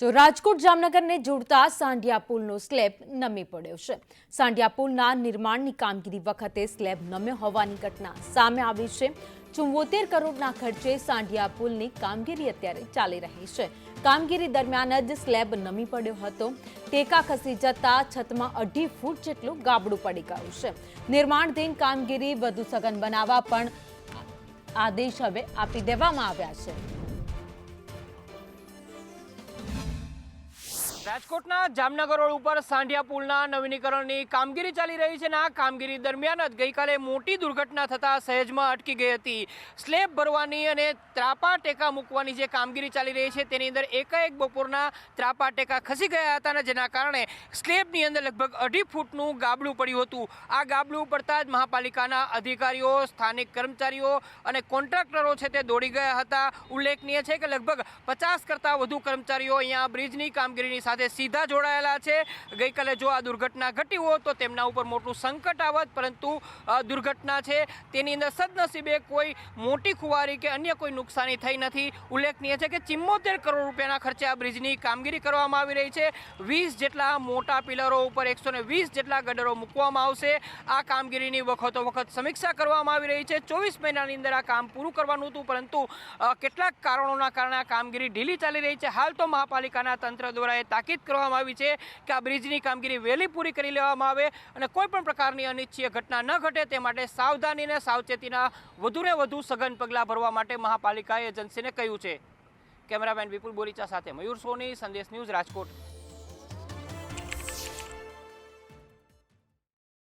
તો રાજકોટ જામનગરને જોડતા સાંઢિયા પુલનો સ્લેબ નમી પડ્યો છે। સાંઢિયા પુલના નિર્માણની કામગીરી વખતે સ્લેબ નમ્યો હોવાની ઘટના સામે આવી છે। 74 કરોડના ખર્ચે સાંઢિયા પુલની કામગીરી અત્યારે ચાલી રહી છે। કામગીરી દરમિયાન જ સ્લેબ નમી પડ્યો હતો। ટેકા ખસી જતા છતમાં 2.5 ફૂટ જેટલું ગાબડું પડી ગયું છે। નિર્માણધીન કામગીરી વધુ સઘન બનાવવા પણ આદેશ હવે આપી દેવામાં આવ્યા છે। રાજકોટના જામનગર રોડ ઉપર સાંઢિયા પુલના નવીનીકરણની કામગીરી ચાલી રહી છે અને આ કામગીરી દરમિયાન જ ગઈકાલે મોટી દુર્ઘટના થતાં સહેજમાં અટકી ગઈ હતી। સ્લેબ ભરવાની અને ત્રાપા ટેકા મૂકવાની જે કામગીરી ચાલી રહી છે તેની અંદર એકાએક બપોરના ત્રાપા ટેકા ખસી ગયા હતા અને જેના કારણે સ્લેબની અંદર લગભગ 2.5 ફૂટનું ગાબડું પડ્યું હતું। આ ગાબડું પડતા જ મહાપાલિકાના અધિકારીઓ, સ્થાનિક કર્મચારીઓ અને કોન્ટ્રાક્ટરો છે તે દોડી ગયા હતા। ઉલ્લેખનીય છે કે લગભગ 50 કરતાં વધુ કર્મચારીઓ અહીંયા બ્રિજની કામગીરીની સાથે સીધા જોડાયેલા છે। ગઈકાલે જો આ દુર્ઘટના ઘટી હોત તો તેમના ઉપર મોટું સંકટ આવત, પરંતુ દુર્ઘટના છે તેની અંદર સદનસીબે કોઈ મોટી ખુવારી કે અન્ય કોઈ નુકસાની થઈ નથી। ઉલ્લેખનીય છે કે 74 કરોડ રૂપિયાના ખર્ચે આ બ્રિજની કામગીરી કરવામાં આવી રહી છે। 20 જેટલા મોટા પિલરો ઉપર 120 જેટલા ગડરો મૂકવામાં આવશે। આ કામગીરીની વખતો વખત સમીક્ષા કરવામાં આવી રહી છે। 24 મહિનાની અંદર આ કામ પૂરું કરવાનું હતું, પરંતુ કેટલાક કારણોના કારણે આ કામગીરી ઢીલી ચાલી રહી છે। હાલ તો મહાપાલિકાના તંત્ર દ્વારા તાકીદ કરવામાં આવી છે કે આ બ્રિજની કામગીરી વહેલી પૂરી કરી લેવામાં આવે અને કોઈ પણ પ્રકારની અનિચ્છનીય ઘટના ન ઘટે તે માટે સાવધાની અને સાવચેતીના વધુને વધુ સઘન પગલાં ભરવા માટે મહાપાલિકાએ એજન્સીને કહ્યું છે। કેમેરામેન વિપુલ બોરીચા સાથે મયુર સોની, સંદેશ ન્યૂઝ, રાજકોટ।